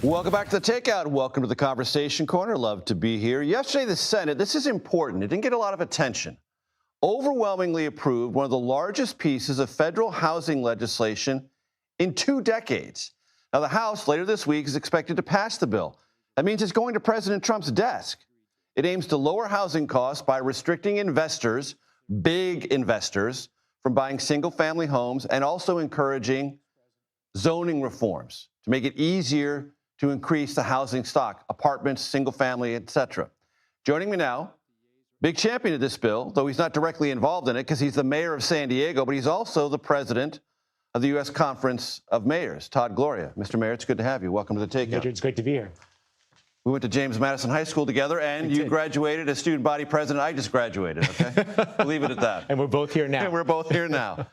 Welcome back to the Takeout. Welcome to the Conversation Corner. Love to be here. Yesterday, the Senate, this is important. It didn't get a lot of attention. Overwhelmingly approved one of the largest pieces of federal housing legislation in 2 decades. Now, the House later this week is expected to pass the bill. That means it's going to President Trump's desk. It aims to lower housing costs by restricting investors, big investors, from buying single-family homes and also encouraging zoning reforms to make it easier to increase the housing stock, apartments, single-family, etc. Joining me now, big champion of this bill, though he's not directly involved in it because he's the mayor of San Diego, but he's also the president of the U.S. Conference of Mayors, Todd Gloria. Mr. Mayor, it's good to have you. Welcome to the Takeout. It's great to be here. We went to James Madison High School together, and you graduated as student body president. I just graduated, okay? Leave it at that. And we're both here now. And we're both here now.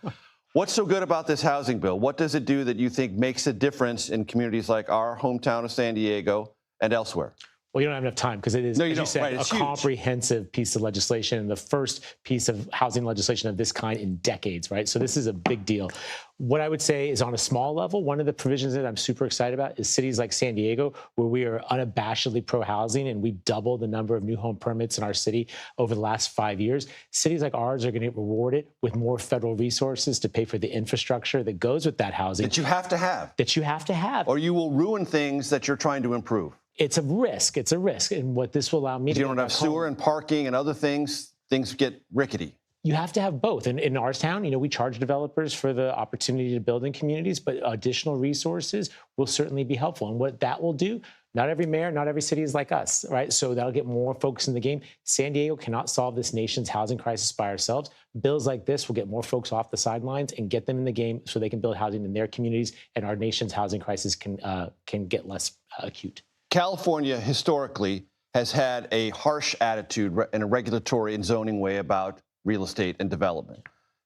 What's so good about this housing bill? What does it do that you think makes a difference in communities like our hometown of San Diego and elsewhere? Well, you don't have enough time because it is, as you said, a comprehensive piece of legislation and the first piece of housing legislation of this kind in decades, right? So this is a big deal. What I would say is on a small level, one of the provisions that I'm super excited about is cities like San Diego, where we are unabashedly pro-housing and we doubled the number of new home permits in our city over the last 5 years. Cities like ours are going to get rewarded with more federal resources to pay for the infrastructure that goes with that housing. That you have to have. That you have to have. Or you will ruin things that you're trying to improve. It's a risk. It's a risk. And what this will allow me to do. You don't have sewer and parking and other things, things get rickety. You have to have both. And in our town, we charge developers for the opportunity to build in communities, but additional resources will certainly be helpful. And what that will do, not every mayor, not every city is like us, right? So that'll get more folks in the game. San Diego cannot solve this nation's housing crisis by ourselves. Bills like this will get more folks off the sidelines and get them in the game so they can build housing in their communities, and our nation's housing crisis can get less acute. California historically has had a harsh attitude in a regulatory and zoning way about real estate and development.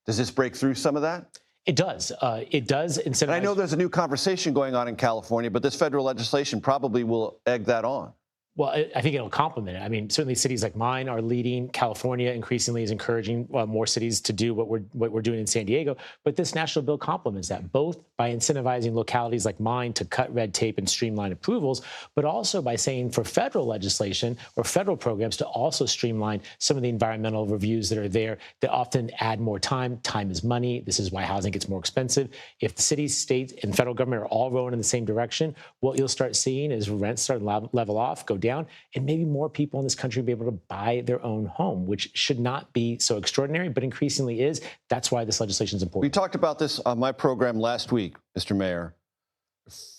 Does this break through some of that? It does. It does incentivize. And I know there's a new conversation going on in California, but this federal legislation probably will egg that on. Well, I think it'll complement it. I mean, certainly cities like mine are leading. California increasingly is encouraging more cities to do what we're doing in San Diego. But this national bill complements that, both by incentivizing localities like mine to cut red tape and streamline approvals, but also by saying for federal legislation or federal programs to also streamline some of the environmental reviews that are there that often add more time. Time is money. This is why housing gets more expensive. If the city, state, and federal government are all rowing in the same direction, what you'll start seeing is rents start to level off, go down, and maybe more people in this country be able to buy their own home, which should not be so extraordinary, but increasingly is. That's why this legislation is important. We talked about this on my program last week, Mr. Mayor.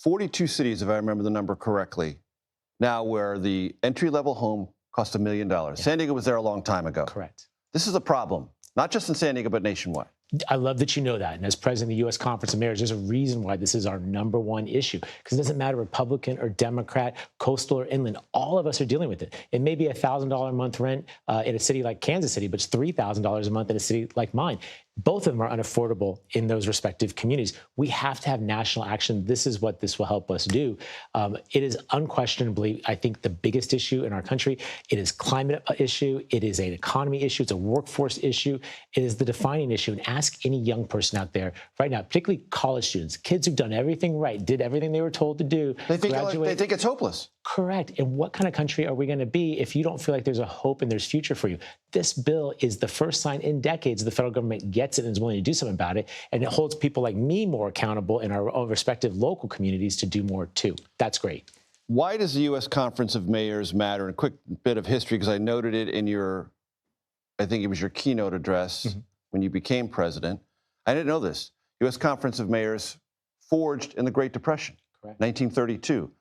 42 cities, if I remember the number correctly, now where the entry-level home costs $1 million. Yeah. San Diego was there a long time ago. Correct. This is a problem, not just in San Diego, but nationwide. I love that you know that. And as president of the U.S. Conference of Mayors, there's a reason why this is our #1 issue, because it doesn't matter Republican or Democrat, coastal or inland. All of us are dealing with it. It may be $1,000 a month rent in a city like Kansas City, but it's $3,000 a month in a city like mine. Both of them are unaffordable in those respective communities. We have to have national action. This is what this will help us do. It is unquestionably, I think, the biggest issue in our country. It is climate issue. It is an economy issue. It's a workforce issue. It is the defining issue. And ask any young person out there right now, particularly college students, kids who've done everything right, did everything they were told to do. They think it's hopeless. Correct. And what kind of country are we going to be if you don't feel like there's a hope and there's future for you? This bill is the first sign in decades the federal government gets it and is willing to do something about it. And it holds people like me more accountable in our own respective local communities to do more too. That's great. Why does the U.S. Conference of Mayors matter? A quick bit of history, because I noted it in your, I think it was your keynote address when you became president. I didn't know this. U.S. Conference of Mayors forged in the Great Depression, correct. 1932.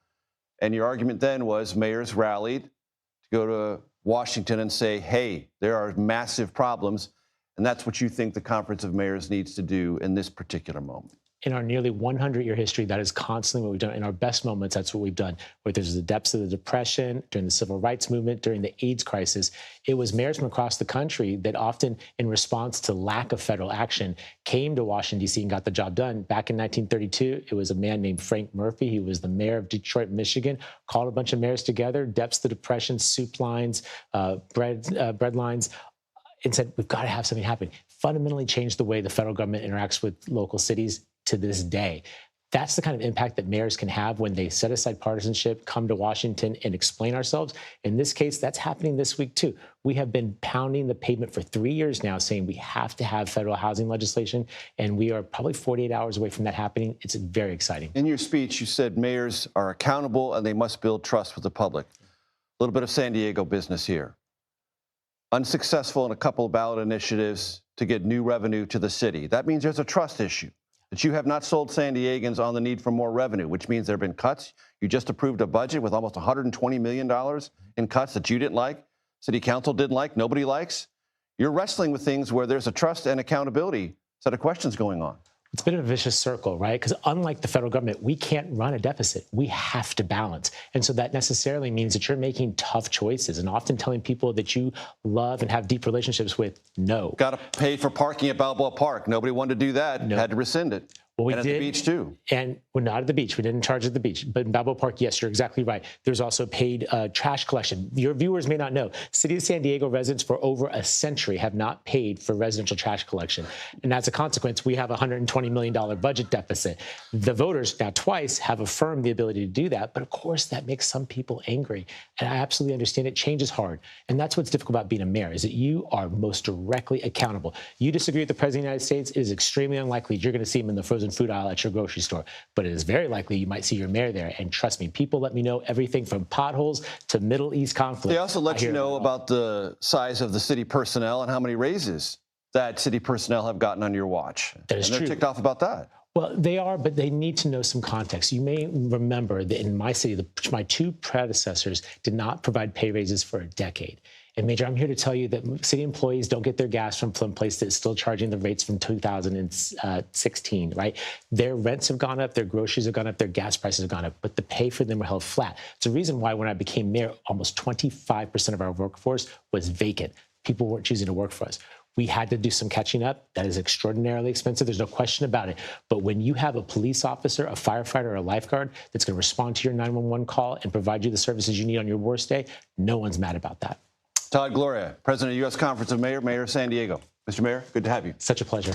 And your argument then was mayors rallied to go to Washington and say, hey, there are massive problems. And that's what you think the Conference of Mayors needs to do in this particular moment. In our nearly 100-year history, that is constantly what we've done. In our best moments, that's what we've done. Whether there's the depths of the Depression, during the Civil Rights Movement, during the AIDS crisis, it was mayors from across the country that often, in response to lack of federal action, came to Washington, D.C. and got the job done. Back in 1932, it was a man named Frank Murphy. He was the mayor of Detroit, Michigan, called a bunch of mayors together, depths of the Depression, soup lines, bread lines, and said, we've got to have something happen. Fundamentally changed the way the federal government interacts with local cities to this day. That's the kind of impact that mayors can have when they set aside partisanship, come to Washington and explain ourselves. In this case, that's happening this week, too. We have been pounding the pavement for 3 years now, saying we have to have federal housing legislation, and we are probably 48 hours away from that happening. It's very exciting. In your speech, you said mayors are accountable and they must build trust with the public. A little bit of San Diego business here. Unsuccessful in a couple of ballot initiatives to get new revenue to the city. That means there's a trust issue, that you have not sold San Diegans on the need for more revenue, which means there have been cuts. You just approved a budget with almost $120 million in cuts that you didn't like, City Council didn't like, nobody likes. You're wrestling with things where there's a trust and accountability set of questions going on. It's been a vicious circle, right? Because unlike the federal government, we can't run a deficit. We have to balance. And so that necessarily means that you're making tough choices and often telling people that you love and have deep relationships with, no. Got to pay for parking at Balboa Park. Nobody wanted to do that. No. Had to rescind it. Well, we and did, at the beach, too. And we're not at the beach. We didn't charge at the beach. But in Balboa Park, yes, you're exactly right. There's also paid trash collection. Your viewers may not know, City of San Diego residents for over a century have not paid for residential trash collection. And as a consequence, we have a $120 million budget deficit. The voters now twice have affirmed the ability to do that. But of course, that makes some people angry. And I absolutely understand it. Change is hard. And that's what's difficult about being a mayor, is that you are most directly accountable. You disagree with the President of the United States, it is extremely unlikely you're going to see him in the frozen food aisle at your grocery store, but it is very likely you might see your mayor there. And trust me, people let me know everything from potholes to Middle East conflict. They also let you know about the size of the city personnel and how many raises that city personnel have gotten on your watch. That is true. And they're ticked off about that. Well, they are, but they need to know some context. You may remember that in my city, my two predecessors did not provide pay raises for a decade. And Major, I'm here to tell you that city employees don't get their gas from some place that's still charging the rates from 2016, right? Their rents have gone up, their groceries have gone up, their gas prices have gone up, but the pay for them were held flat. It's the reason why when I became mayor, almost 25% of our workforce was vacant. People weren't choosing to work for us. We had to do some catching up. That is extraordinarily expensive. There's no question about it. But when you have a police officer, a firefighter, or a lifeguard that's going to respond to your 911 call and provide you the services you need on your worst day, no one's mad about that. Todd Gloria, President of U.S. Conference of Mayor of San Diego. Mr. Mayor, good to have you. Such a pleasure.